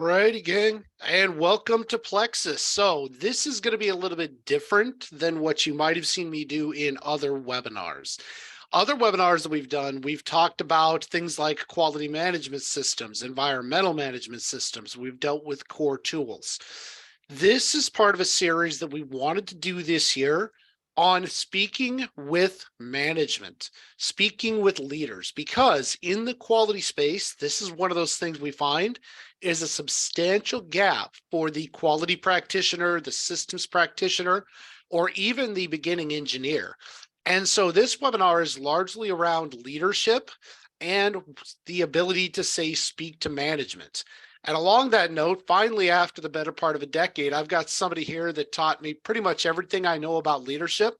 Righty, gang, and welcome to Plexus. So this is going to be a little bit different than what you might have seen me do in other webinars. Other webinars that we've done, we've talked about things like quality management systems, environmental management systems. We've dealt with core tools. This is part of a series that we wanted to do this year on speaking with management, speaking with leaders, because in the quality space, this is one of those things we find is a substantial gap for the quality practitioner, the systems practitioner, or even the beginning engineer. And so this webinar is largely around leadership and the ability to say, speak to management. And along that note, finally, after the better part of a decade, I've got somebody here that taught me pretty much everything I know about leadership.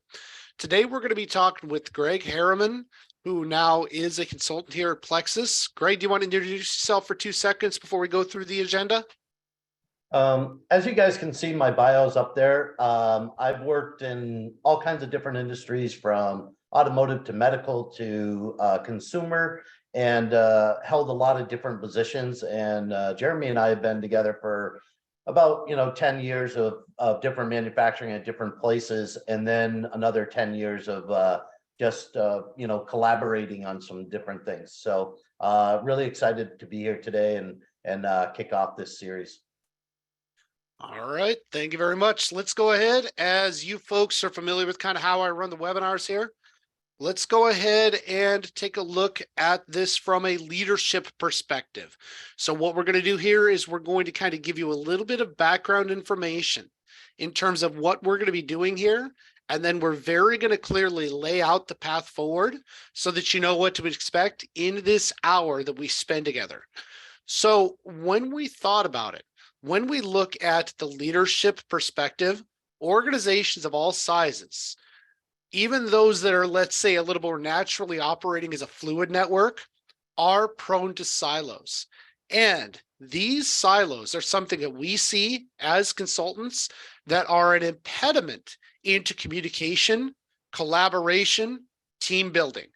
Today, we're going to be talking with Greg Harriman, who now is a consultant here at Plexus. Greg, do you want to introduce yourself for 2 seconds before we go through the agenda? As you guys can see, my bio's up there. I've worked in all kinds of different industries, from automotive to medical to consumer, and held a lot of different positions. And Jeremy and I have been together for about 10 years of different manufacturing at different places, and then another 10 years of just collaborating on some different things. So really excited to be here today and kick off this series. All right, thank you very much. Let's go ahead. As you folks are familiar with kind of how I run the webinars here, let's go ahead and take a look at this from a leadership perspective. So what we're going to do here is we're going to kind of give you a little bit of background information in terms of what we're going to be doing here. And then we're very going to clearly lay out the path forward so that you know what to expect in this hour that we spend together. So when we thought about it, when we look at the leadership perspective, organizations of all sizes, even those that are, let's say, a little more naturally operating as a fluid network, are prone to silos. And these silos are something that we see as consultants that are an impediment into communication, collaboration, team building.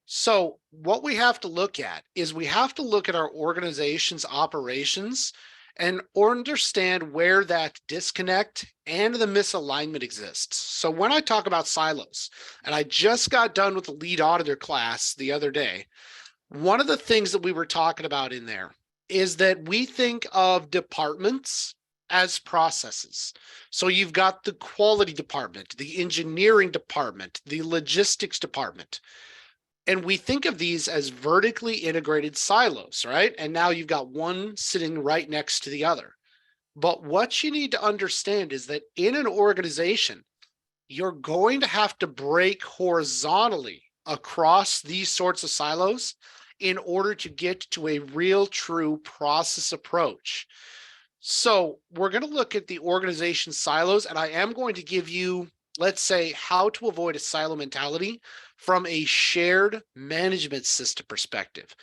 So what we have to look at is we have to look at our organization's operations and understand where that disconnect and the misalignment exists. So when I talk about silos, and I just got done with the lead auditor class the other day, one of the things that we were talking about in there is that we think of departments as processes. So you've got the quality department, the engineering department, the logistics department. And we think of these as vertically integrated silos, right? And now you've got one sitting right next to the other. But what you need to understand is that in an organization, you're going to have to break horizontally across these sorts of silos in order to get to a real true process approach. So we're going to look at the organization silos, and I am going to give you, let's say, how to avoid a silo mentality from a shared management system perspective.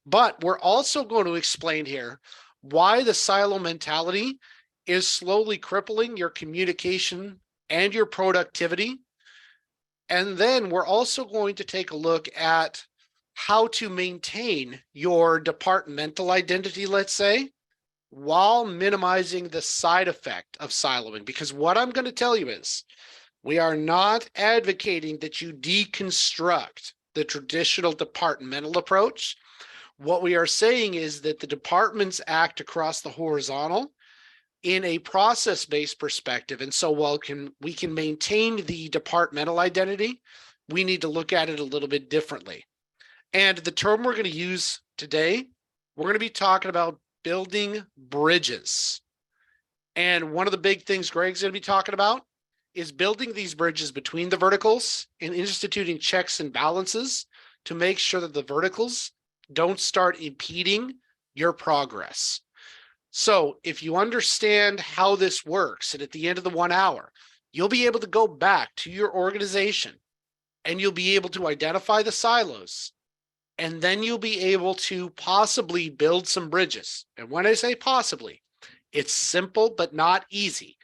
But we're also going to explain here why the silo mentality is slowly crippling your communication and your productivity. And then we're also going to take a look at how to maintain your departmental identity, let's say, while minimizing the side effect of siloing. Because what I'm going to tell you is, we are not advocating that you deconstruct the traditional departmental approach. What we are saying is that the departments act across the horizontal in a process-based perspective. And so while we can maintain the departmental identity, we need to look at it a little bit differently. And the term we're going to use today, we're going to be talking about building bridges. And one of the big things Greg's going to be talking about is building these bridges between the verticals and instituting checks and balances to make sure that the verticals don't start impeding your progress. So if you understand how this works, and at the end of the 1 hour, you'll be able to go back to your organization and you'll be able to identify the silos, and then you'll be able to possibly build some bridges. And when I say possibly, it's simple but not easy.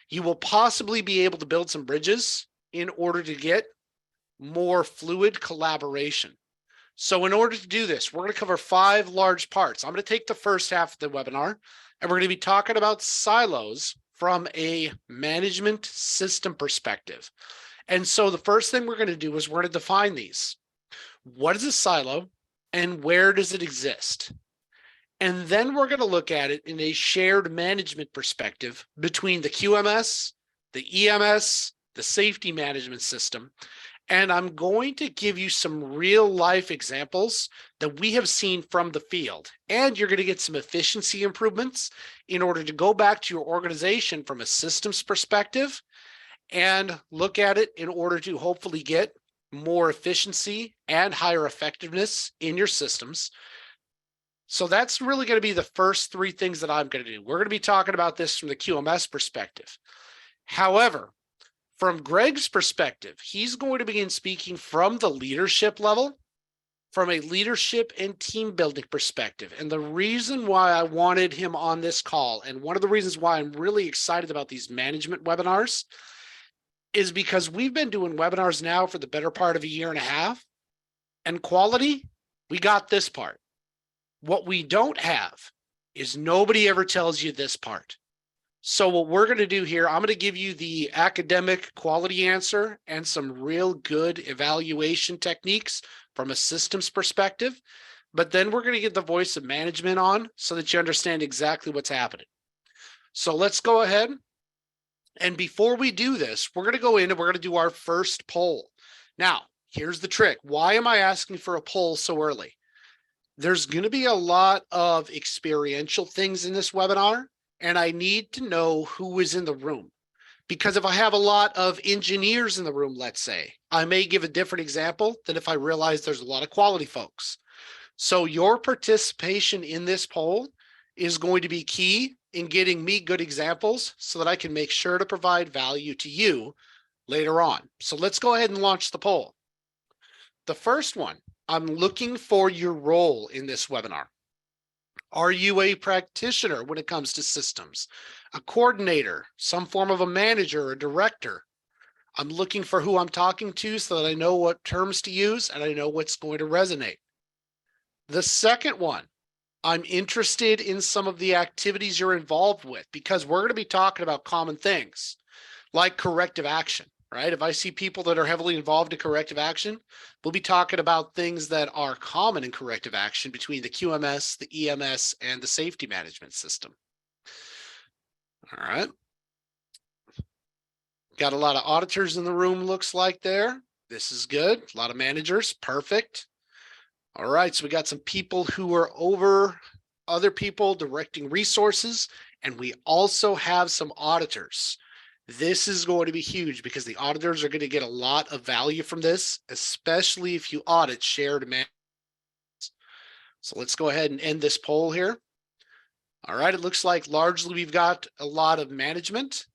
You will possibly be able to build some bridges in order to get more fluid collaboration. So in order to do this, we're going to cover 5 large parts. I'm going to take the first half of the webinar, and we're going to be talking about silos from a management system perspective. And so the first thing we're going to do is we're going to define these. What is a silo and where does it exist? And then we're going to look at it in a shared management perspective between the QMS, the EMS, the safety management system. And I'm going to give you some real life examples that we have seen from the field. And you're going to get some efficiency improvements in order to go back to your organization from a systems perspective and look at it in order to hopefully get more efficiency and higher effectiveness in your systems. So that's really going to be the first 3 things that I'm going to do. We're going to be talking about this from the QMS perspective. However, from Greg's perspective, he's going to begin speaking from the leadership level, from a leadership and team building perspective. And the reason why I wanted him on this call, and one of the reasons why I'm really excited about these management webinars, is because we've been doing webinars now for the better part of a year and a half. And quality, we got this part. What we don't have is nobody ever tells you this part. So what we're going to do here, I'm going to give you the academic quality answer and some real good evaluation techniques from a systems perspective. But then we're going to get the voice of management on so that you understand exactly what's happening. So let's go ahead. And before we do this, we're going to go in and we're going to do our first poll. Now, here's the trick. Why am I asking for a poll so early? There's going to be a lot of experiential things in this webinar, and I need to know who is in the room. Because if I have a lot of engineers in the room, let's say, I may give a different example than if I realize there's a lot of quality folks. So your participation in this poll is going to be key in getting me good examples so that I can make sure to provide value to you later on. So let's go ahead and launch the poll. The first one, I'm looking for your role in this webinar. Are you a practitioner when it comes to systems, a coordinator, some form of a manager or director? I'm looking for who I'm talking to so that I know what terms to use and I know what's going to resonate. The second one, I'm interested in some of the activities you're involved with because we're going to be talking about common things like corrective action, right? If I see people that are heavily involved in corrective action, we'll be talking about things that are common in corrective action between the QMS, the EMS, and the safety management system. All right. Got a lot of auditors in the room, looks like there. This is good. A lot of managers. Perfect. All right. So we got some people who are over other people directing resources, and we also have some auditors. This is going to be huge because the auditors are going to get a lot of value from this, especially if you audit shared management. So let's go ahead and end this poll here. All right. It looks like largely we've got a lot of management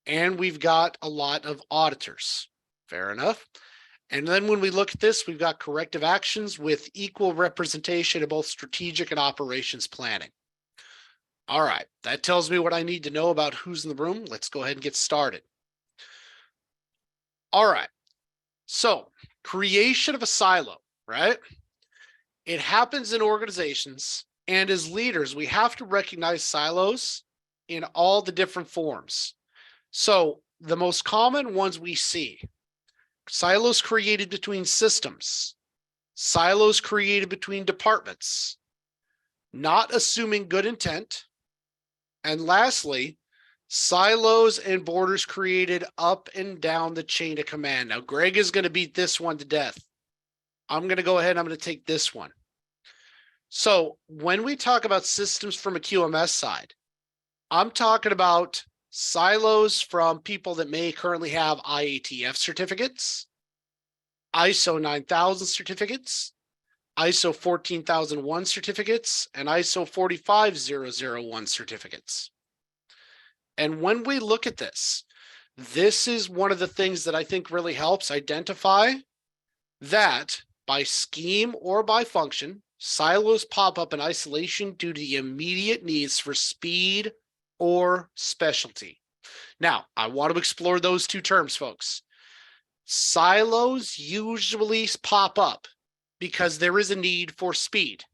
and we've got a lot of auditors. Fair enough. And then when we look at this, we've got corrective actions with equal representation of both strategic and operations planning. All right, that tells me what I need to know about who's in the room. Let's go ahead and get started. All right, so creation of a silo, right? It happens in organizations, and as leaders, we have to recognize silos in all the different forms. So the most common ones we see, silos created between systems, silos created between departments, not assuming good intent, and lastly, silos and borders created up and down the chain of command. Now, Greg is going to beat this one to death. I'm going to go ahead and I'm going to take this one. So when we talk about systems from a QMS side, I'm talking about silos from people that may currently have IATF certificates, ISO 9000 certificates, ISO 14001 certificates, and ISO 45001 certificates. And when we look at this, this is one of the things that I think really helps identify that by scheme or by function, silos pop up in isolation due to the immediate needs for speed or specialty. Now, I want to explore those 2 terms, folks. Silos usually pop up because there is a need for speed.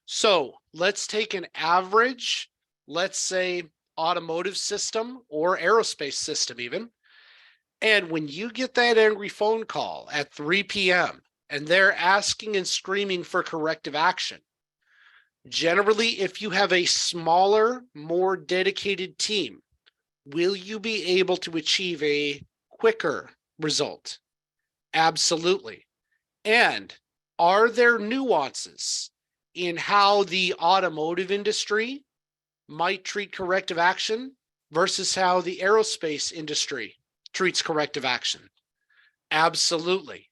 So let's take an average, let's say automotive system or aerospace system even. And when you get that angry phone call at 3 p.m. and they're asking and screaming for corrective action, generally, if you have a smaller, more dedicated team, will you be able to achieve a quicker result? Absolutely. And are there nuances in how the automotive industry might treat corrective action versus how the aerospace industry treats corrective action? Absolutely.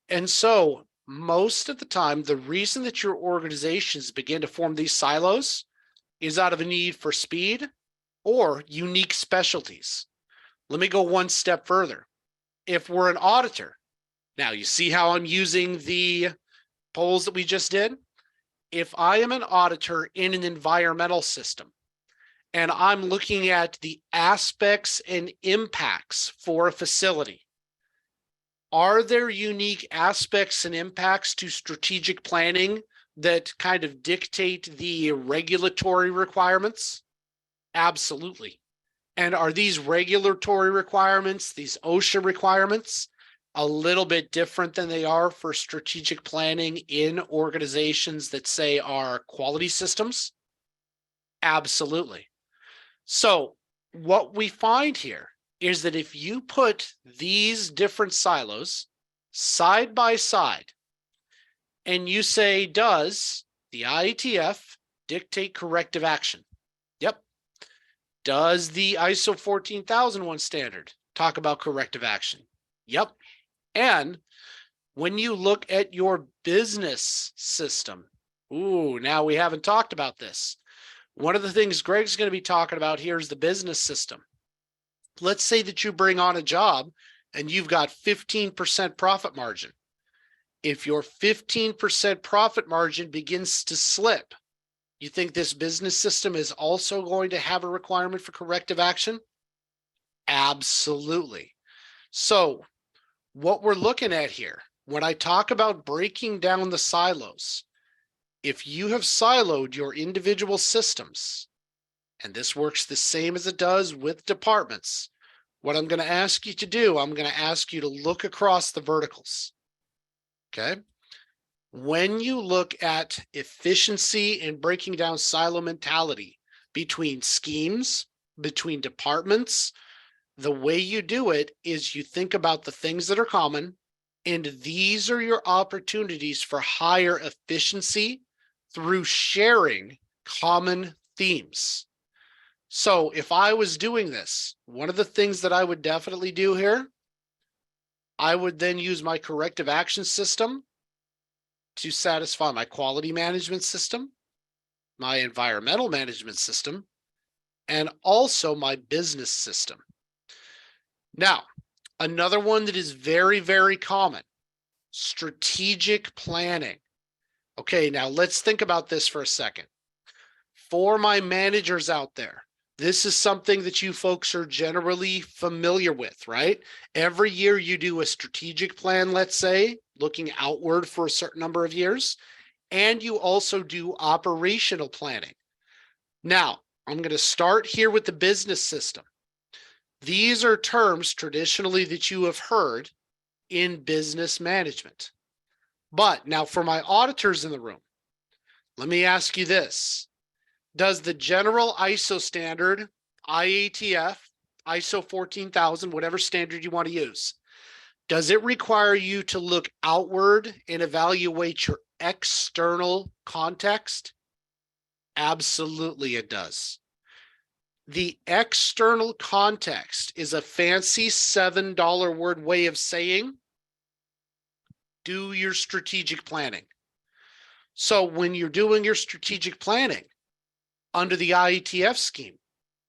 And so most of the time, the reason that your organizations begin to form these silos is out of a need for speed or unique specialties. Let me go one step further. If we're an auditor, now you see how I'm using the polls that we just did? If I am an auditor in an environmental system and I'm looking at the aspects and impacts for a facility, are there unique aspects and impacts to strategic planning that kind of dictate the regulatory requirements? Absolutely. And are these regulatory requirements, these OSHA requirements, a little bit different than they are for strategic planning in organizations that say are quality systems? Absolutely. So what we find here is that if you put these different silos side by side and you say, does the IATF dictate corrective action? Yep. Does the ISO 14001 standard talk about corrective action? Yep. And when you look at your business system, now we haven't talked about this. One of the things Greg's going to be talking about here is the business system. Let's say that you bring on a job and you've got 15% profit margin. If your 15% profit margin begins to slip, you think this business system is also going to have a requirement for corrective action? Absolutely. So what we're looking at here, when I talk about breaking down the silos, if you have siloed your individual systems, and this works the same as it does with departments, what I'm going to ask you to do, I'm going to ask you to look across the verticals. Okay. When you look at efficiency and breaking down silo mentality between schemes, between departments, the way you do it is you think about the things that are common, and these are your opportunities for higher efficiency through sharing common themes. So if I was doing this, one of the things that I would definitely do here, I would then use my corrective action system to satisfy my quality management system, my environmental management system, and also my business system. Now, another one that is very, very common, strategic planning. Okay, now let's think about this for a second. For my managers out there, this is something that you folks are generally familiar with, right? Every year you do a strategic plan, let's say, looking outward for a certain number of years, and you also do operational planning. Now, I'm going to start here with the business system. These are terms traditionally that you have heard in business management. But now for my auditors in the room, let me ask you this. Does the general ISO standard, IATF, ISO 14000, whatever standard you want to use, does it require you to look outward and evaluate your external context? Absolutely, it does. The external context is a fancy $7 word way of saying, do your strategic planning. So when you're doing your strategic planning under the IETF scheme,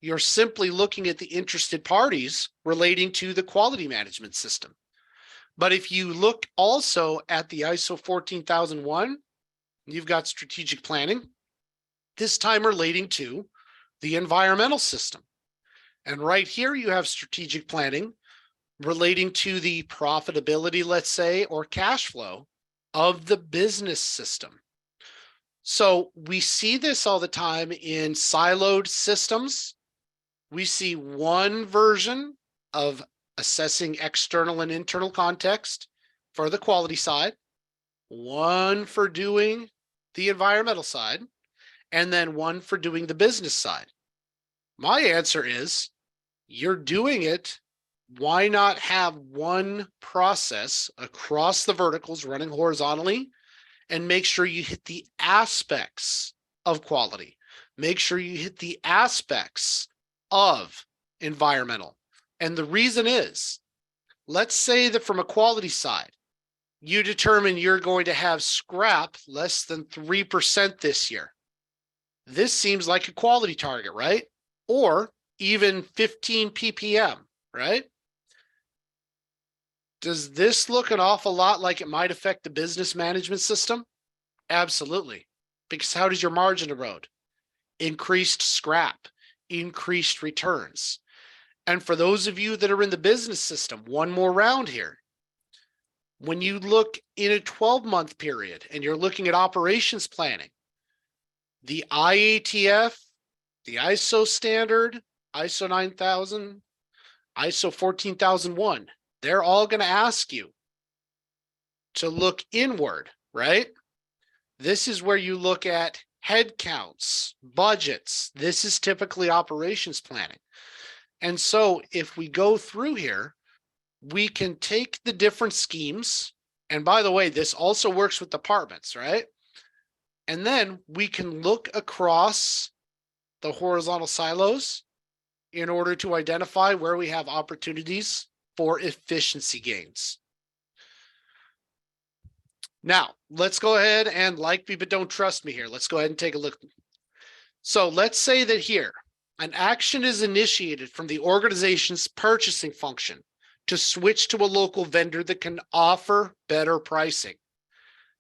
you're simply looking at the interested parties relating to the quality management system. But if you look also at the ISO 14001, you've got strategic planning, this time relating to the environmental system. And right here you have strategic planning relating to the profitability, let's say, or cash flow of the business system. So we see this all the time in siloed systems. We see one version of assessing external and internal context for the quality side, one for doing the environmental side, and then one for doing the business side. My answer is you're doing it. Why not have one process across the verticals running horizontally and make sure you hit the aspects of quality? Make sure you hit the aspects of environmental. And the reason is, let's say that from a quality side, you determine you're going to have scrap less than 3% this year. This seems like a quality target, right? Or even 15 ppm, right? Does this look an awful lot like it might affect the business management system? Absolutely. Because how does your margin erode? Increased scrap, increased returns. And for those of you that are in the business system, one more round here. When you look in a 12-month period and you're looking at operations planning, the IATF, the ISO standard, ISO 9000, ISO 14001, they're all going to ask you to look inward, right? This is where you look at head counts, budgets. This is typically operations planning. And so if we go through here, we can take the different schemes. And by the way, this also works with departments, right? And then we can look across the horizontal silos in order to identify where we have opportunities for efficiency gains. Now, let's go ahead and like me, but don't trust me here. Let's go ahead and take a look. So let's say that here, an action is initiated from the organization's purchasing function to switch to a local vendor that can offer better pricing.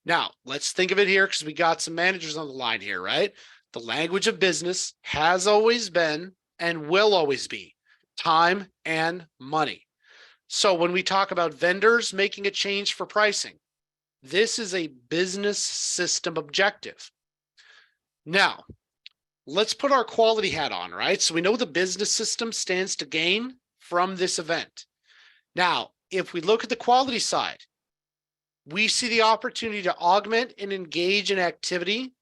Now, let's think of it here because we got some managers on the line here, right? The language of business has always been and will always be time and money. So when we talk about vendors making a change for pricing, this is a business system objective. Now, let's put our quality hat on, right? So we know the business system stands to gain from this event. Now, if we look at the quality side, we see the opportunity to augment and engage in activity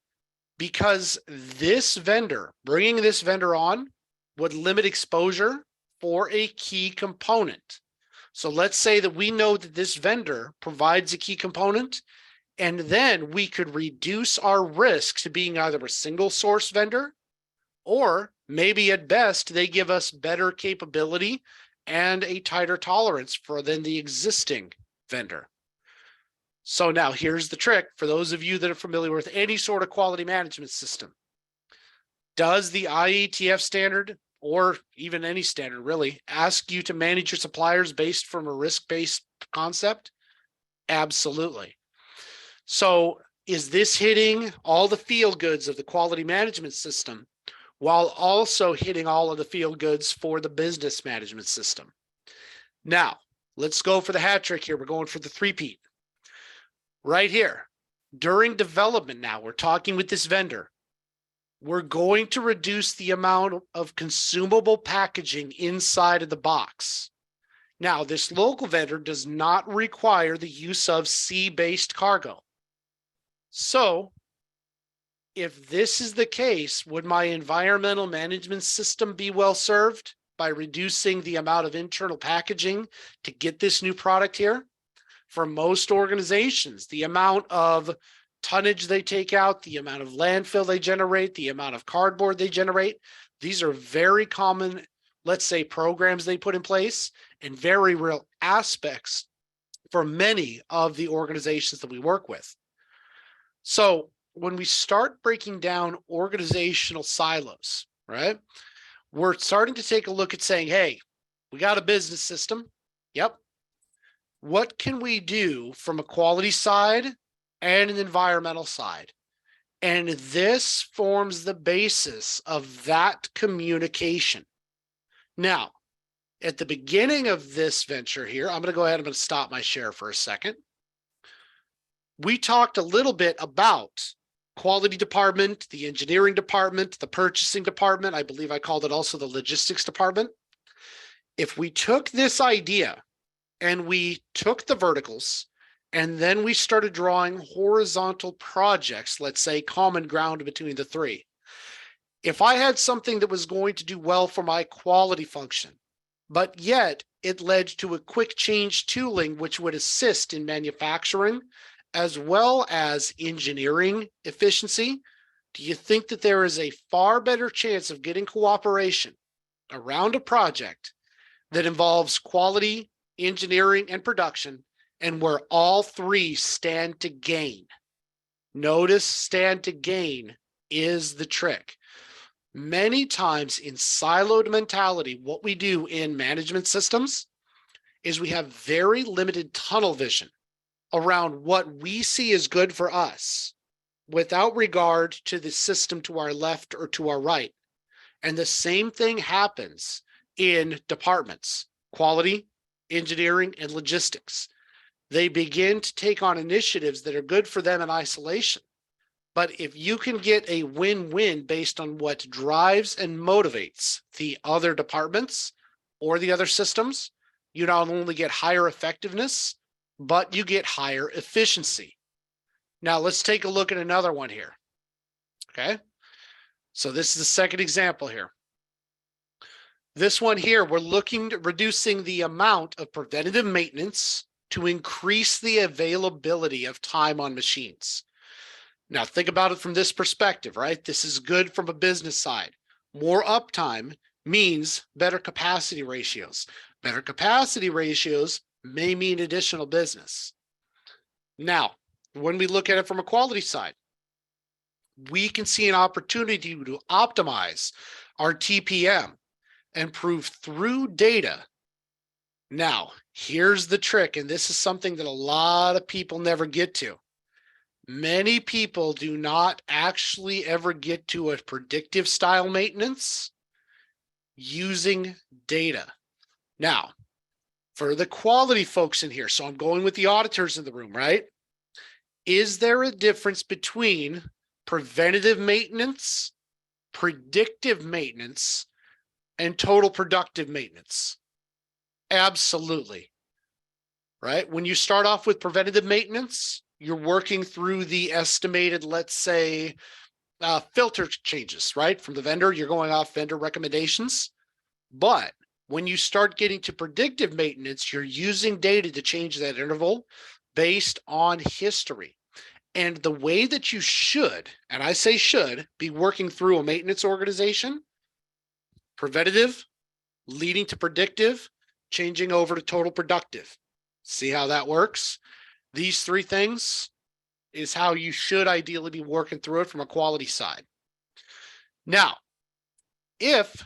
because this vendor, bringing this vendor on, would limit exposure for a key component. So let's say that we know that this vendor provides a key component, and then we could reduce our risk to being either a single source vendor, or maybe at best, they give us better capability and a tighter tolerance than the existing vendor. So now here's the trick for those of you that are familiar with any sort of quality management system. Does the IATF standard, or even any standard really, ask you to manage your suppliers based from a risk-based concept? Absolutely. So is this hitting all the feel goods of the quality management system while also hitting all of the feel goods for the business management system? Now, let's go for the hat trick here. We're going for the three-peat. Right here, during development now, we're talking with this vendor. We're going to reduce the amount of consumable packaging inside of the box. Now, this local vendor does not require the use of sea-based cargo. So, if this is the case, would my environmental management system be well served by reducing the amount of internal packaging to get this new product here? For most organizations, the amount of tonnage they take out, the amount of landfill they generate, the amount of cardboard they generate, these are very common, let's say, programs they put in place and very real aspects for many of the organizations that we work with. So when we start breaking down organizational silos, right, we're starting to take a look at saying, hey, we got a business system. Yep. What can we do from a quality side and an environmental side? And this forms the basis of that communication. Now, at the beginning of this venture here, I'm going to go ahead, I'm going to stop my share for a second. We talked a little bit about quality department, the engineering department, the purchasing department. I believe I called it also the logistics department. If we took this idea and we took the verticals and then we started drawing horizontal projects, let's say common ground between the three. If I had something that was going to do well for my quality function, but yet it led to a quick change tooling, which would assist in manufacturing as well as engineering efficiency, do you think that there is a far better chance of getting cooperation around a project that involves quality, engineering, and production, and where all three stand to gain? Notice stand to gain is the trick. Many times in siloed mentality, what we do in management systems is we have very limited tunnel vision around what we see as good for us without regard to the system to our left or to our right. And the same thing happens in departments, quality, engineering, and logistics. They begin to take on initiatives that are good for them in isolation. But if you can get a win-win based on what drives and motivates the other departments or the other systems, you not only get higher effectiveness, but you get higher efficiency. Now let's take a look at another one here. Okay. So this is the second example here. This one here, we're looking at reducing the amount of preventative maintenance to increase the availability of time on machines. Now think about it from this perspective, right? This is good from a business side. More uptime means better capacity ratios. Better capacity ratios may mean additional business. Now, when we look at it from a quality side, we can see an opportunity to optimize our TPM and prove through data. Now, here's the trick, and this is something that a lot of people never get to. Many people do not actually ever get to a predictive style maintenance using data. Now, for the quality folks in here, so I'm going with the auditors in the room, right? Is there a difference between preventative maintenance, predictive maintenance, and total productive maintenance? Absolutely. Right? When you start off with preventative maintenance, you're working through the estimated, let's say, filter changes, right? From the vendor, you're going off vendor recommendations. But when you start getting to predictive maintenance, you're using data to change that interval based on history. And the way that you should, and I say should, be working through a maintenance organization, preventative, leading to predictive, changing over to total productive. See how that works? These three things is how you should ideally be working through it from a quality side. Now, if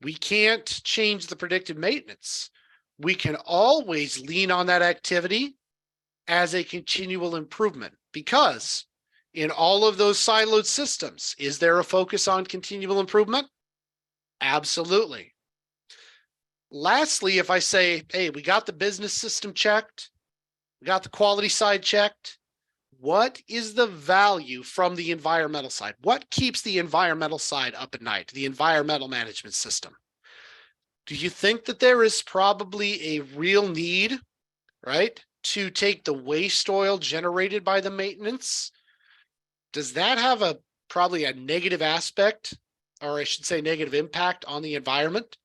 we can't change the predictive maintenance, we can always lean on that activity as a continual improvement, because in all of those siloed systems, is there a focus on continual improvement? Absolutely. Lastly, if I say, hey, we got the business system checked, we got the quality side checked, what is the value from the environmental side? What keeps the environmental side up at night, the environmental management system? Do you think that there is probably a real need, right, to take the waste oil generated by the maintenance? Does that have probably a negative aspect, or I should say negative impact on the environment?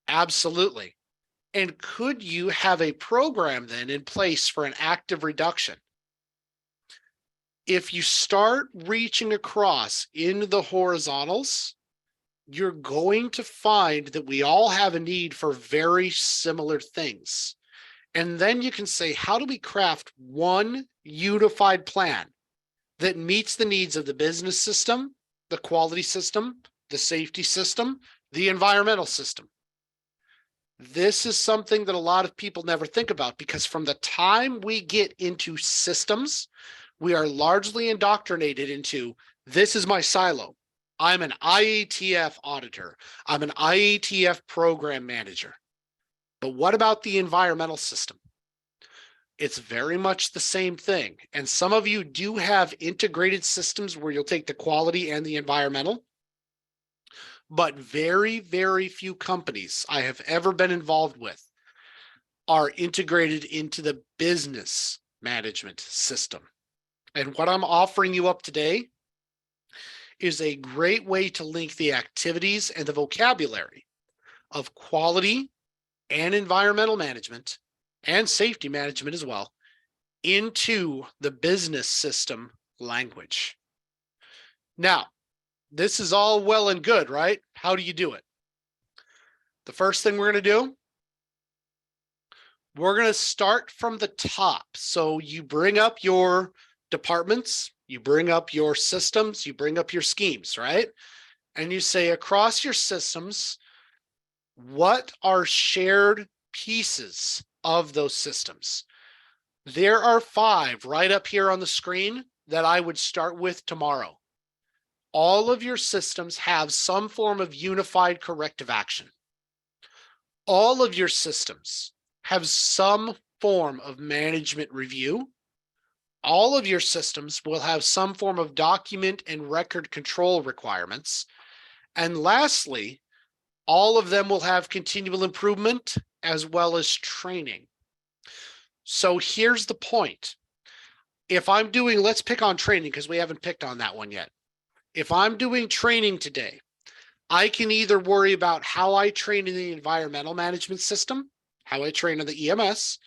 Absolutely. And could you have a program then in place for an active reduction? If you start reaching across into the horizontals, you're going to find that we all have a need for very similar things. And then you can say, how do we craft one unified plan that meets the needs of the business system, the quality system, the safety system, the environmental system? This is something that a lot of people never think about, because from the time we get into systems, we are largely indoctrinated into, this is my silo. I'm an IATF auditor. I'm an IATF program manager. But what about the environmental system? It's very much the same thing. And some of you do have integrated systems where you'll take the quality and the environmental. But very, very few companies I have ever been involved with are integrated into the business management system. And what I'm offering you up today is a great way to link the activities and the vocabulary of quality and environmental management and safety management as well into the business system language. Now, this is all well and good, right? How do you do it? The first thing we're going to do, we're going to start from the top. So you bring up your departments, you bring up your systems, you bring up your schemes, right? And you say across your systems, what are shared pieces of those systems? There are 5 right up here on the screen that I would start with tomorrow. All of your systems have some form of unified corrective action. All of your systems have some form of management review. All of your systems will have some form of document and record control requirements. And lastly, all of them will have continual improvement as well as training. So here's the point. If I'm doing, let's pick on training because we haven't picked on that one yet. If I'm doing training today, I can either worry about how I train in the environmental management system, how I train on the EMS,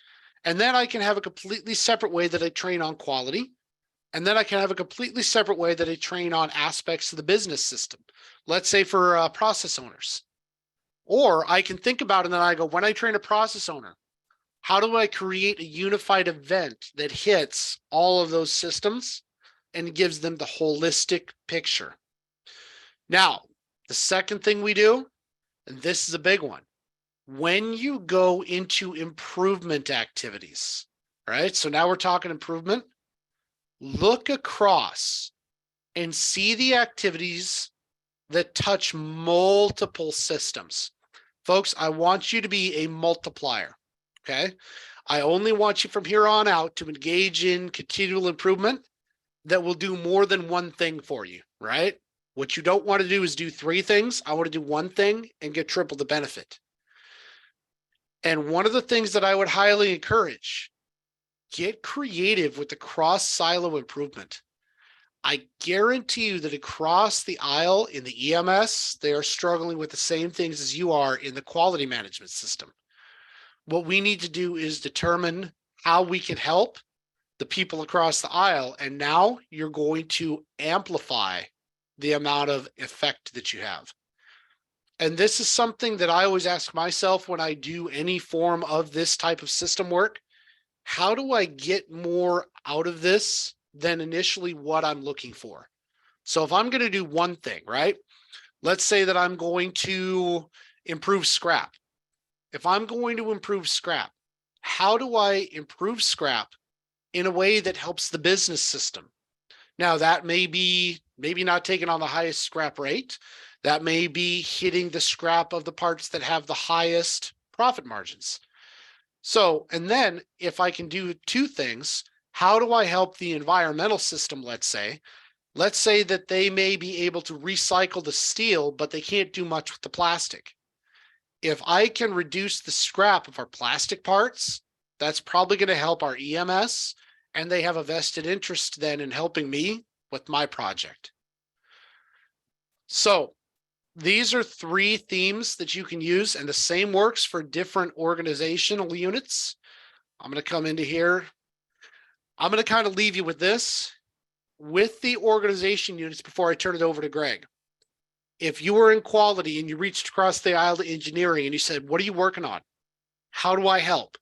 and then I can have a completely separate way that I train on quality. And then I can have a completely separate way that I train on aspects of the business system. Let's say for process owners. Or I can think about it and then I go, when I train a process owner, how do I create a unified event that hits all of those systems and gives them the holistic picture? Now, the second thing we do, and this is a big one, when you go into improvement activities, right? So now we're talking improvement. Look across and see the activities that touch multiple systems. Folks, I want you to be a multiplier, okay? I only want you from here on out to engage in continual improvement that will do more than one thing for you, right? What you don't want to do is do 3 things. I want to do one thing and get triple the benefit. And one of the things that I would highly encourage, get creative with the cross silo improvement. I guarantee you that across the aisle in the EMS, they are struggling with the same things as you are in the quality management system. What we need to do is determine how we can help the people across the aisle. And now you're going to amplify the amount of effect that you have. And this is something that I always ask myself when I do any form of this type of system work. How do I get more out of this than initially what I'm looking for? So if I'm going to do one thing, right? Let's say that I'm going to improve scrap. If I'm going to improve scrap, how do I improve scrap in a way that helps the business system? Now that may be maybe not taking on the highest scrap rate. That may be hitting the scrap of the parts that have the highest profit margins. So, and then if I can do 2 things, how do I help the environmental system? Let's say that they may be able to recycle the steel, but they can't do much with the plastic. If I can reduce the scrap of our plastic parts, that's probably going to help our EMS, and they have a vested interest then in helping me with my project. So these are 3 themes that you can use, and the same works for different organizational units. I'm going to come into here. I'm going to kind of leave you with this. With the organization units before I turn it over to Greg. If you were in quality and you reached across the aisle to engineering and you said, what are you working on? How do I help?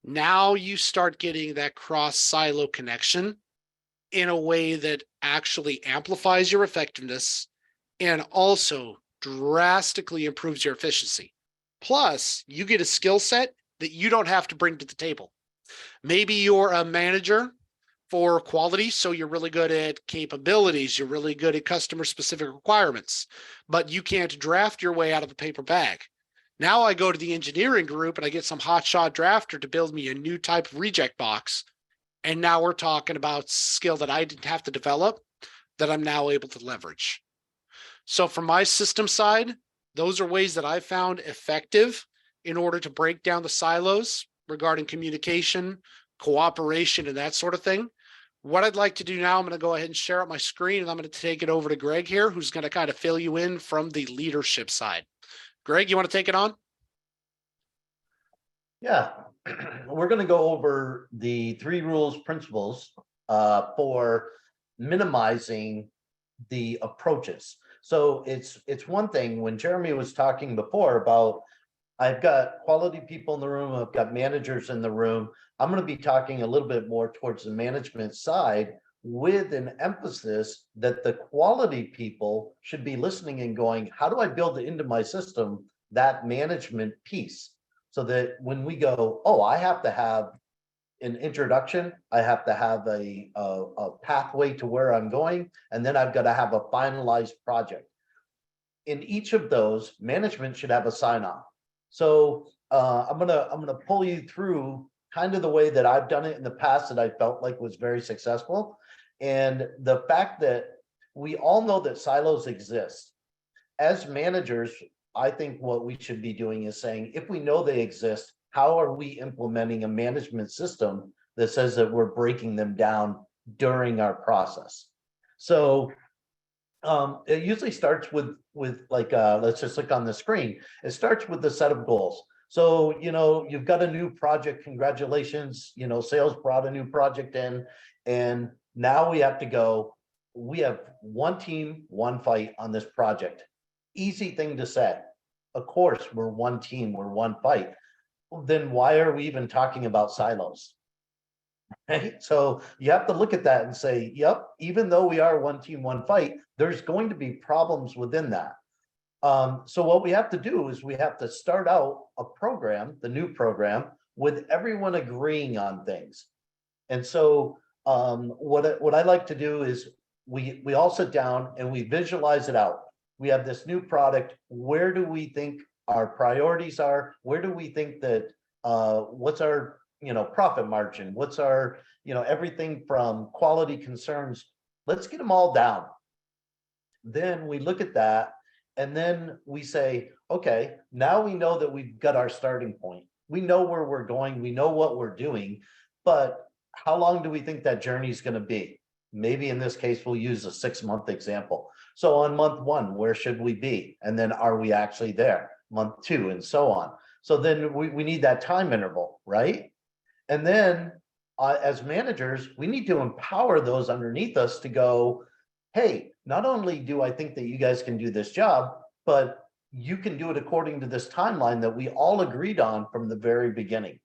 Now you start getting that cross silo connection in a way that actually amplifies your effectiveness and also drastically improves your efficiency. Plus, you get a skill set that you don't have to bring to the table. Maybe you're a manager for quality, so you're really good at capabilities, you're really good at customer specific requirements, but you can't draft your way out of a paper bag. Now I go to the engineering group and I get some hotshot drafter to build me a new type of reject box. And now we're talking about skill that I didn't have to develop that I'm now able to leverage. So from my system side, those are ways that I found effective in order to break down the silos regarding communication, cooperation, and that sort of thing. What I'd like to do now, I'm going to go ahead and share out my screen and I'm going to take it over to Greg here, who's going to kind of fill you in from the leadership side. Greg, you want to take it on? Yeah, we're going to go over the 3 rules principles for minimizing the approaches. So it's one thing when Jeremy was talking before about I've got quality people in the room, I've got managers in the room. I'm going to be talking a little bit more towards the management side with an emphasis that the quality people should be listening and going, how do I build it into my system, that management piece? So that when we go, oh, I have to have an introduction, I have to have a pathway to where I'm going, and then I've got to have a finalized project. In each of those, management should have a sign off. So I'm gonna pull you through kind of the way that I've done it in the past that I felt like was very successful. And the fact that we all know that silos exist. As managers, I think what we should be doing is saying, if we know they exist, how are we implementing a management system that says that we're breaking them down during our process? So it usually starts with like let's just look on the screen. It starts with the set of goals. So you've got a new project, congratulations, sales brought a new project in, and now we have to go, we have one team, one fight on this project. Easy thing to say. Of course, we're one team, we're one fight. Well, then why are we even talking about silos? Right? So you have to look at that and say, yep, even though we are one team, one fight, there's going to be problems within that. So what we have to do is we have to start out a program, the new program, with everyone agreeing on things. And so what I like to do is we all sit down and we visualize it out. We have this new product. Where do we think our priorities are? Where do we think that what's our profit margin? What's our everything from quality concerns? Let's get them all down. Then we look at that and then we say, okay, now we know that we've got our starting point. We know where we're going. We know what we're doing, but how long do we think that journey is going to be? Maybe in this case, we'll use a 6-month example. So on month 1, where should we be? And then are we actually there? Month 2 and so on. So then we need that time interval, right? And then as managers, we need to empower those underneath us to go, hey, not only do I think that you guys can do this job, but you can do it according to this timeline that we all agreed on from the very beginning.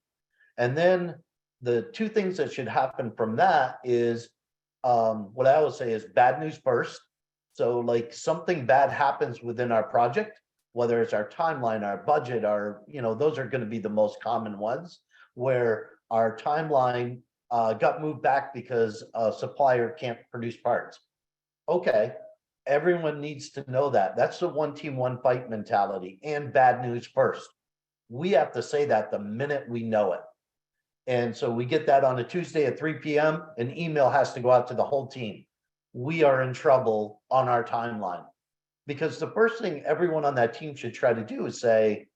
And then the 2 things that should happen from that is what I always say is bad news first. So like something bad happens within our project, whether it's our timeline, our budget, those are going to be the most common ones where our timeline got moved back because a supplier can't produce parts. Okay, everyone needs to know that. That's the one team, one fight mentality, and bad news first. We have to say that the minute we know it. And so we get that on a Tuesday at 3 p.m. An email has to go out to the whole team. We are in trouble on our timeline. Because the first thing everyone on that team should try to do is say,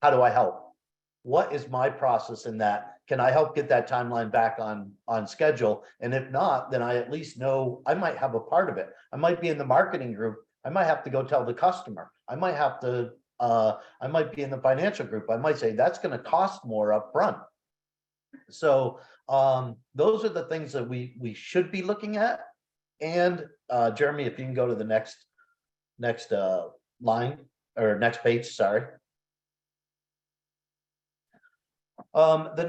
how do I help? What is my process in that? Can I help get that timeline back on schedule? And if not, then I at least know I might have a part of it. I might be in the marketing group. I might have to go tell the customer. I might be in the financial group. I might say that's going to cost more up front. So those are the things that we should be looking at. And Jeremy, if you can go to the next line or next page, sorry. The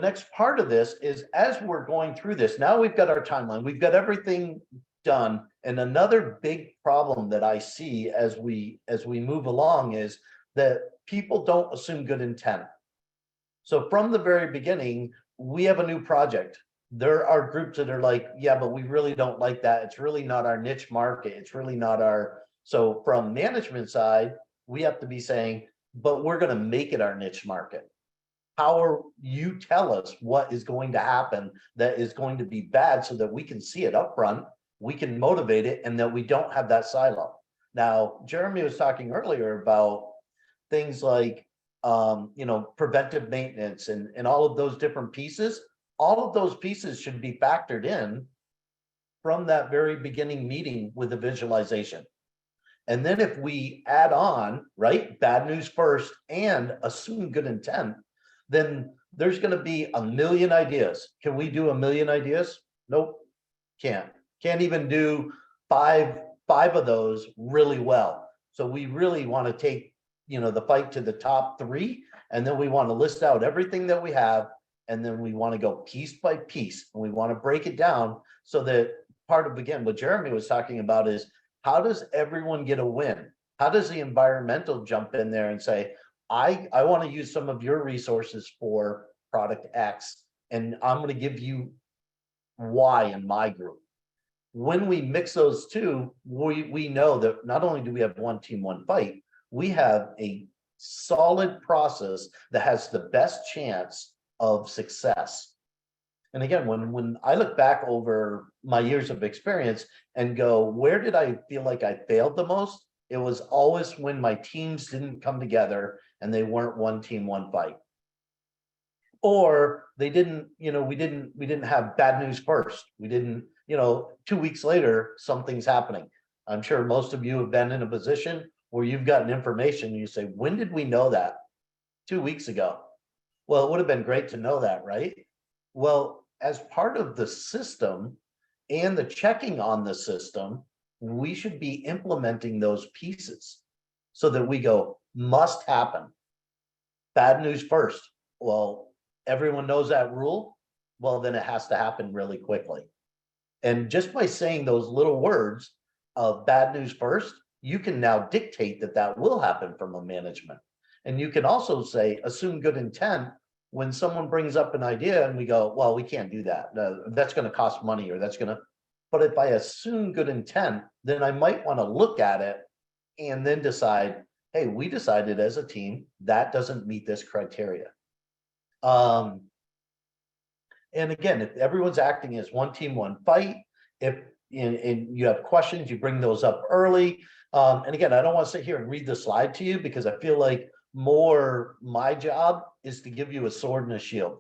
next part of this is as we're going through this, now we've got our timeline, we've got everything done. And another big problem that I see as we move along is that people don't assume good intent. So from the very beginning, we have a new project. There are groups that are like, yeah, but we really don't like that. It's really not our niche market. It's really not our, so from management side, we have to be saying, but we're going to make it our niche market. How are you tell us what is going to happen that is going to be bad so that we can see it up front, we can motivate it, and that we don't have that silo. Now, Jeremy was talking earlier about things like preventive maintenance and all of those different pieces. All of those pieces should be factored in from that very beginning meeting with the visualization. And then if we add on, right, bad news first and assume good intent, then there's going to be a million ideas. Can we do a million ideas? Nope, can't even do five of those really well. So we really want to take the fight to the top 3, and then we want to list out everything that we have, and then we want to go piece by piece, and we want to break it down so that part of, again, what Jeremy was talking about is, how does everyone get a win? How does the environmental jump in there and say, I want to use some of your resources for product X, and I'm going to give you Y in my group. When we mix those two, we know that not only do we have one team, one fight, we have a solid process that has the best chance of success. And again, when I look back over my years of experience and go, where did I feel like I failed the most? It was always when my teams didn't come together and they weren't one team, one fight. Or they didn't, we didn't have bad news first. We didn't, 2 weeks later, something's happening. I'm sure most of you have been in a position where you've gotten information and you say, when did we know that? 2 weeks ago. Well, it would have been great to know that, right? Well, as part of the system and the checking on the system, we should be implementing those pieces so that we go, must happen. Bad news first. Well, everyone knows that rule. Well, then it has to happen really quickly. And just by saying those little words of bad news first, you can now dictate that will happen from a management. And you can also say, assume good intent when someone brings up an idea and we go, well, we can't do that. That's going to cost money, or that's going to, but if I assume good intent, then I might want to look at it and then decide, hey, we decided as a team that doesn't meet this criteria. And again, if everyone's acting as one team, one fight, if and you have questions, you bring those up early. And again, I don't want to sit here and read the slide to you because I feel like more my job is to give you a sword and a shield.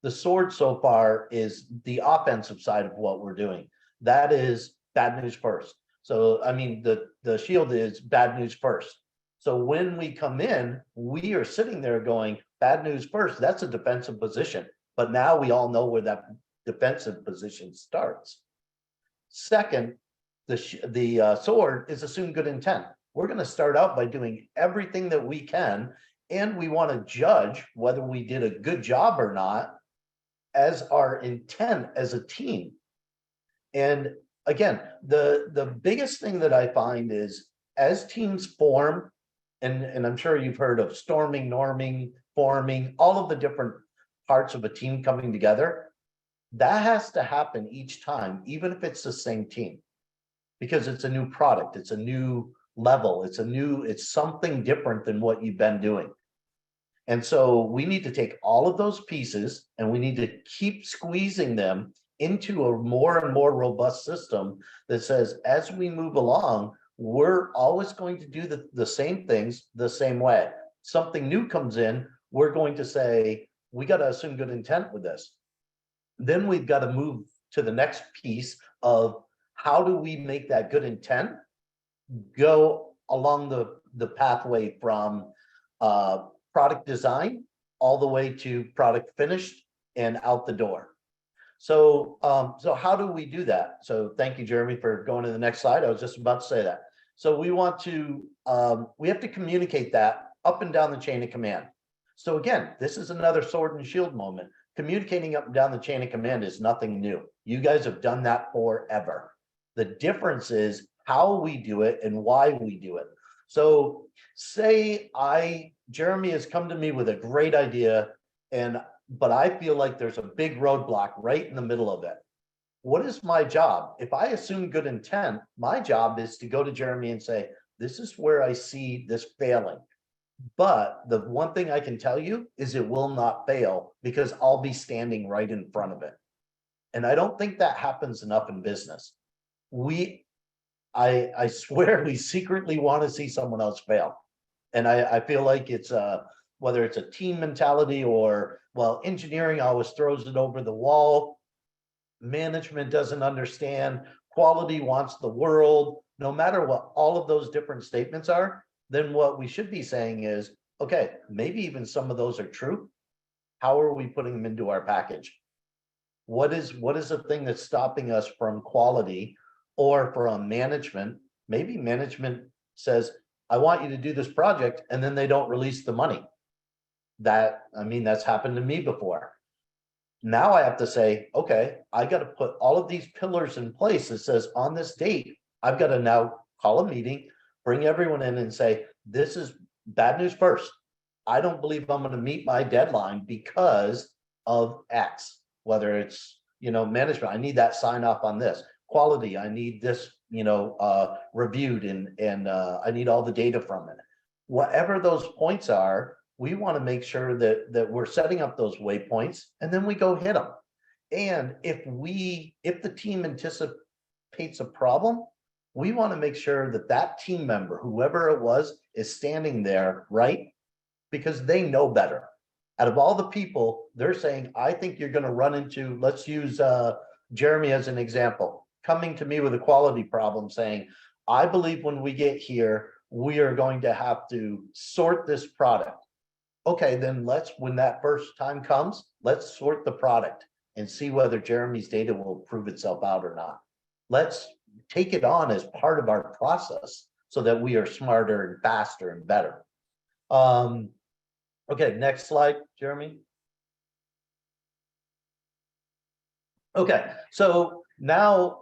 The sword so far is the offensive side of what we're doing. That is bad news first. So, I mean, the shield is bad news first. So when we come in, we are sitting there going, bad news first, that's a defensive position. But now we all know where that defensive position starts. Second, the sword is assume good intent. We're going to start out by doing everything that we can, and we want to judge whether we did a good job or not as our intent as a team. And again, the biggest thing that I find is as teams form, and I'm sure you've heard of storming, norming, forming, all of the different parts of a team coming together, that has to happen each time, even if it's the same team, because it's a new product, it's a new level, it's something different than what you've been doing. And so we need to take all of those pieces and we need to keep squeezing them into a more and more robust system that says, as we move along, we're always going to do the same things the same way. Something new comes in, we're going to say, we got to assume good intent with this. Then we've got to move to the next piece of how do we make that good intent go along the pathway from product design all the way to product finished and out the door. So how do we do that? So thank you, Jeremy, for going to the next slide. I was just about to say that. So we have to communicate that up and down the chain of command. So again, this is another sword and shield moment. Communicating up and down the chain of command is nothing new. You guys have done that forever. The difference is how we do it and why we do it. So say Jeremy has come to me with a great idea, but I feel like there's a big roadblock right in the middle of it. What is my job? If I assume good intent, my job is to go to Jeremy and say, this is where I see this failing. But the one thing I can tell you is it will not fail because I'll be standing right in front of it. And I don't think that happens enough in business. We, I swear we secretly want to see someone else fail. And I feel like it's whether it's a team mentality or, well, engineering always throws it over the wall. Management doesn't understand, quality wants the world, no matter what all of those different statements are, then what we should be saying is, okay, maybe even some of those are true. How are we putting them into our package? What is the thing that's stopping us from quality or from management? Maybe management says, I want you to do this project, and then they don't release the money. That, I mean, that's happened to me before. Now I have to say, okay, I got to put all of these pillars in place that says on this date, I've got to now call a meeting, bring everyone in and say, this is bad news first. I don't believe I'm going to meet my deadline because of X, whether it's, management, I need that sign off on this, quality, I need this, reviewed and I need all the data from it. Whatever those points are, we want to make sure that we're setting up those waypoints and then we go hit them. And if the team anticipates a problem, we want to make sure that team member, whoever it was, is standing there, right? Because they know better. Out of all the people, they're saying, I think you're going to run into, let's use Jeremy as an example, coming to me with a quality problem saying, I believe when we get here, we are going to have to sort this product. Okay, then when that first time comes, let's sort the product and see whether Jeremy's data will prove itself out or not. Let's take it on as part of our process so that we are smarter and faster and better. Okay, next slide, Jeremy. Okay, so now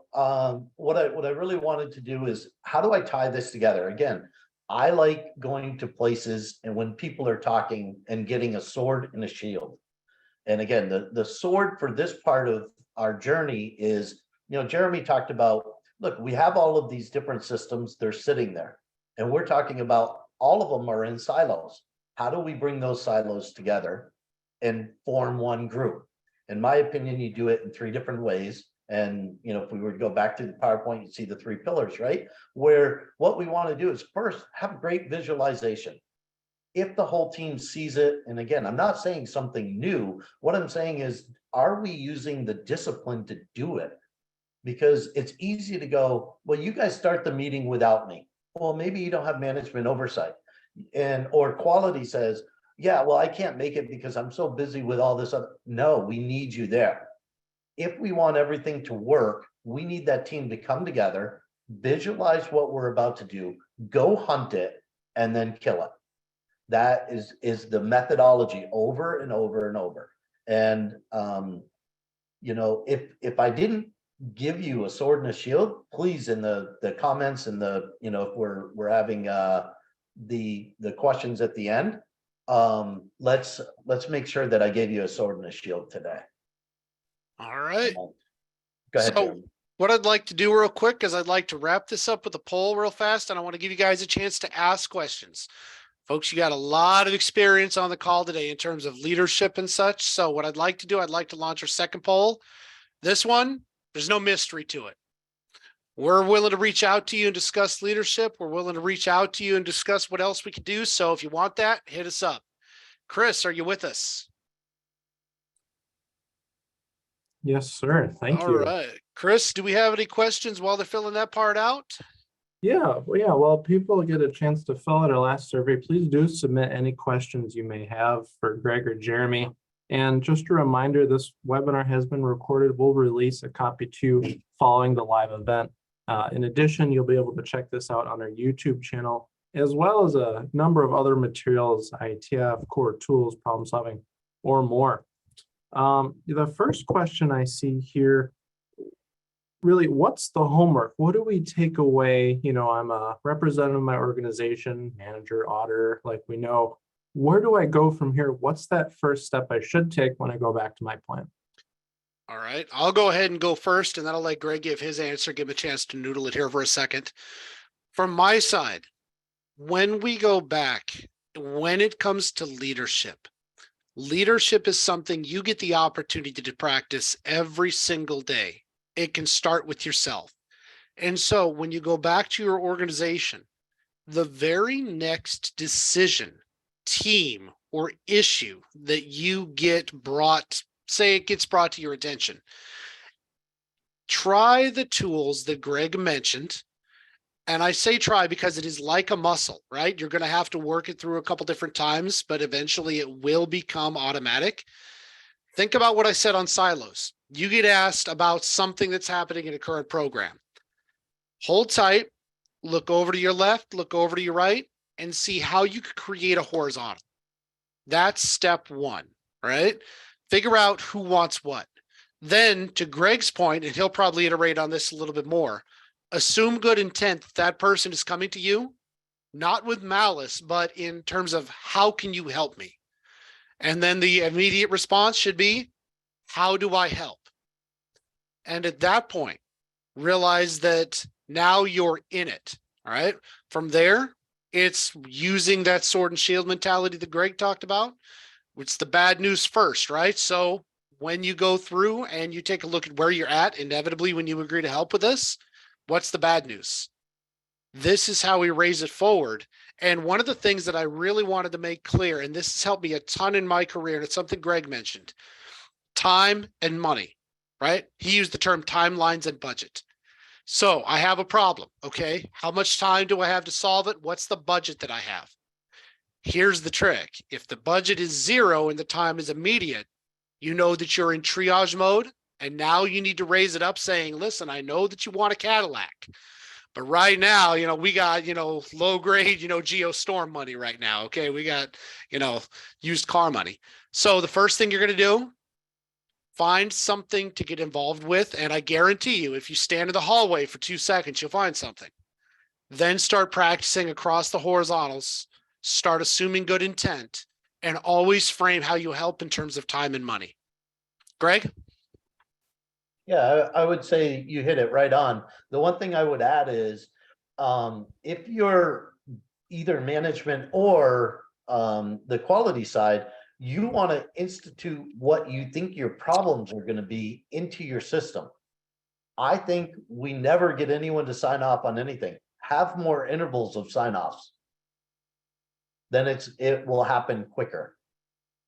what I really wanted to do is, how do I tie this together? Again, I like going to places and when people are talking and getting a sword and a shield. And again, the sword for this part of our journey is, Jeremy talked about, look, we have all of these different systems, they're sitting there. And we're talking about all of them are in silos. How do we bring those silos together and form one group? In my opinion, you do it in 3 different ways. And, if we were to go back to the PowerPoint, you'd see the 3 pillars, right? Where what we want to do is first have great visualization. If the whole team sees it, and again, I'm not saying something new. What I'm saying is, are we using the discipline to do it? Because it's easy to go, well, you guys start the meeting without me. Well, maybe you don't have management oversight. Or quality says, yeah, well, I can't make it because I'm so busy with all this other. No, we need you there. If we want everything to work, we need that team to come together, visualize what we're about to do, go hunt it, and then kill it. That is the methodology over and over and over. And if I didn't give you a sword and a shield, please, in the comments and if we're having the questions at the end, let's make sure that I gave you a sword and a shield today. All right. Go ahead, So Jeremy. what I'd like to do real quick is I'd like to wrap this up with a poll real fast, and I want to give you guys a chance to ask questions. Folks, you got a lot of experience on the call today in terms of leadership and such. So what I'd like to do, I'd like to launch our second poll. This one, there's no mystery to it. We're willing to reach out to you and discuss leadership. We're willing to reach out to you and discuss what else we can do. So if you want that, hit us up. Chris, are you with us? Yes, sir. Thank All you. right. Chris, do we have any questions while they're filling that part out? Yeah, while people get a chance to fill out our last survey, please do submit any questions you may have for Greg or Jeremy. And just a reminder, this webinar has been recorded. We'll release a copy too following the live event. In addition, you'll be able to check this out on our YouTube channel, as well as a number of other materials, IETF, core tools, problem solving, or more. The first question I see here, really, what's the homework? What do we take away? I'm a representative of my organization, manager, auditor, like we know. Where do I go from here? What's that first step I should take when I go back to my plan? All right. I'll go ahead and go first, and then I'll let Greg give his answer, give him a chance to noodle it here for a second. From my side, when we go back, when it comes to leadership, leadership is something you get the opportunity to practice every single day. It can start with yourself. And so when you go back to your organization, the very next decision, team, or issue that you get brought, say it gets brought to your attention, try the tools that Greg mentioned. And I say try because it is like a muscle, right? You're going to have to work it through a couple different times, but eventually it will become automatic. Think about what I said on silos. You get asked about something that's happening in a current program. Hold tight, look over to your left, look over to your right, and see how you could create a horizontal. That's step one, right? Figure out who wants what. Then to Greg's point, and he'll probably iterate on this a little bit more, assume good intent that person is coming to you, not with malice, but in terms of how can you help me? And then the immediate response should be, how do I help? And at that point, realize that now you're in it. All right. From there, it's using that sword and shield mentality that Greg talked about. It's the bad news first, right? So when you go through and you take a look at where you're at, inevitably, when you agree to help with this, what's the bad news? This is how we raise it forward. And one of the things that I really wanted to make clear, and this has helped me a ton in my career, and it's something Greg mentioned, time and money, right? He used the term timelines and budget. So I have a problem. Okay. How much time do I have to solve it? What's the budget that I have? Here's the trick. If the budget is 0 and the time is immediate, you know that you're in triage mode. And now you need to raise it up saying, listen, I know that you want a Cadillac, but right now, we got, low grade, geostorm money right now. Okay. We got, used car money. So the first thing you're going to do, find something to get involved with. And I guarantee you, if you stand in the hallway for 2 seconds, you'll find something. Then start practicing across the horizontals, start assuming good intent, and always frame how you help in terms of time and money. Greg? Yeah, I would say you hit it right on. The one thing I would add is, if you're either management or the quality side, you want to institute what you think your problems are going to be into your system. I think we never get anyone to sign off on anything. Have more intervals of sign-offs. Then it will happen quicker.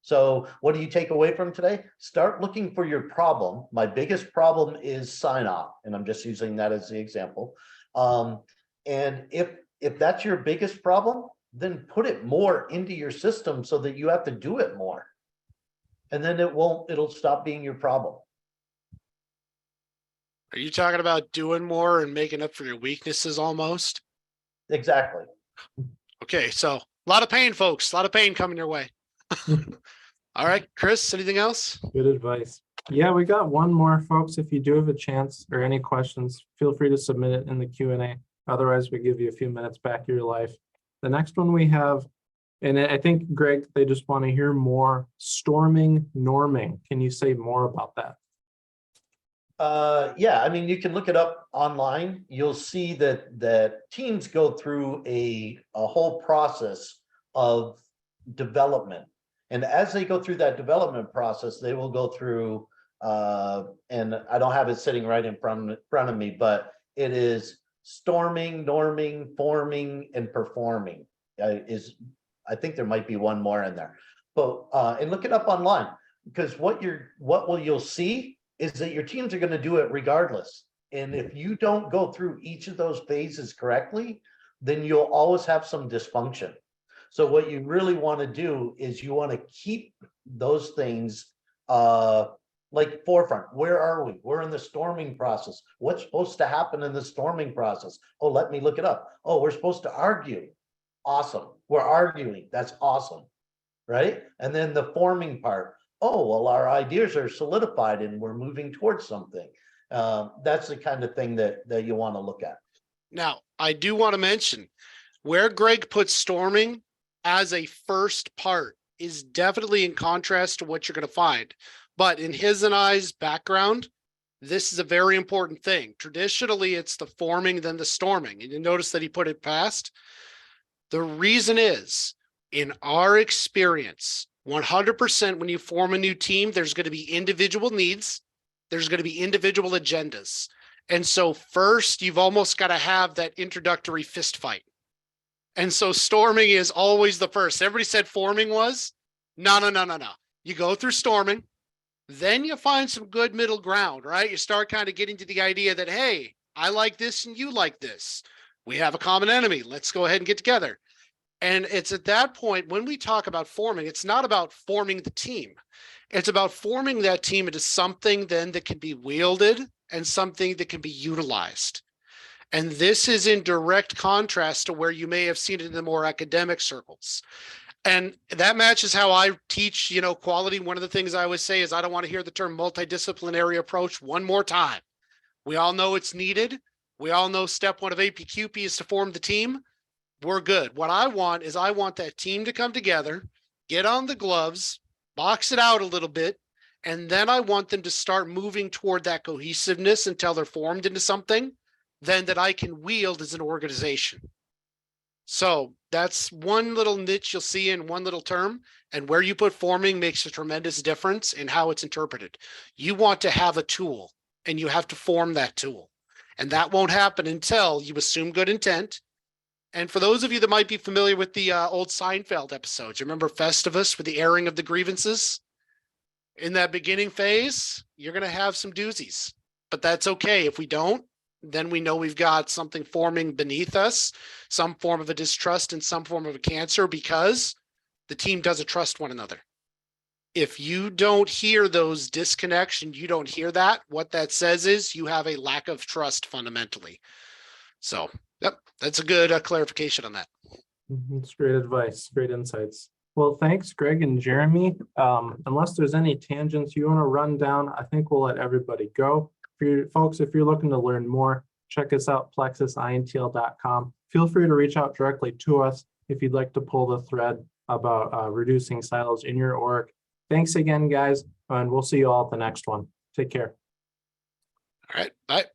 So what do you take away from today? Start looking for your problem. My biggest problem is sign off, and I'm just using that as the example. And if that's your biggest problem, then put it more into your system so that you have to do it more. And then it'll stop being your problem. Are you talking about doing more and making up for your weaknesses almost? Exactly. Okay, so a lot of pain, folks. A lot of pain coming your way. All right, Chris, anything else? Good advice. Yeah, we got one more, folks. If you do have a chance or any questions, feel free to submit it in the Q&A. Otherwise, we give you a few minutes back of your life. The next one we have, and I think, Greg, they just want to hear more, storming norming. Can you say more about that? Yeah, I mean, you can look it up online. You'll see that teams go through a whole process of development. And as they go through that development process, they will go through, and I don't have it sitting right in front of me, but it is storming, norming, forming, and performing. I think there might be one more in there, but and look it up online, because what you'll see is that your teams are going to do it regardless. And if you don't go through each of those phases correctly, then you'll always have some dysfunction. So what you really want to do is you want to keep those things like forefront. Where are we? We're in the storming process. What's supposed to happen in the storming process? Oh, let me look it up. Oh, we're supposed to argue. Awesome. We're arguing. That's awesome. Right? And then the forming part. Oh, well, our ideas are solidified and we're moving towards something. That's the kind of thing that you want to look at. Now, I do want to mention where Greg puts storming as a first part is definitely in contrast to what you're going to find. But in his and I's background, this is a very important thing. Traditionally, it's the forming, then the storming. And you notice that he put it past. The reason is In our experience, 100% when you form a new team, there's going to be individual needs. There's going to be individual agendas. And so first, you've almost got to have that introductory fist fight. And so storming is always the first. Everybody said forming was. No. You go through storming, then you find some good middle ground, right? You start kind of getting to the idea that, hey, I like this and you like this. We have a common enemy. Let's go ahead and get together. And it's at that point when we talk about forming, it's not about forming the team. It's about forming that team into something then that can be wielded and something that can be utilized. And this is in direct contrast to where you may have seen it in the more academic circles. And that matches how I teach, quality. One of the things I always say is I don't want to hear the term multidisciplinary approach one more time. We all know it's needed. We all know step one of APQP is to form the team. We're good. What I want is I want that team to come together, get on the gloves, box it out a little bit, and then I want them to start moving toward that cohesiveness until they're formed into something then that I can wield as an organization. So that's one little niche you'll see in one little term, and where you put forming makes a tremendous difference in how it's interpreted. You want to have a tool and you have to form that tool. And that won't happen until you assume good intent. And for those of you that might be familiar with the old Seinfeld episodes, you remember Festivus with the airing of the grievances? In that beginning phase, you're going to have some doozies, but that's okay. If we don't, then we know we've got something forming beneath us, some form of a distrust and some form of a cancer, because the team doesn't trust one another. If you don't hear those disconnects and you don't hear that, what that says is you have a lack of trust fundamentally. So, yep, that's a good clarification on that. That's great advice, great insights. Well, thanks, Greg and Jeremy. Unless there's any tangents you want to run down, I think we'll let everybody go. For you folks, if you're looking to learn more, check us out, plexusintl.com. Feel free to reach out directly to us if you'd like to pull the thread about reducing silos in your org. Thanks again, guys, and we'll see you all at the next one. Take care. All right, bye.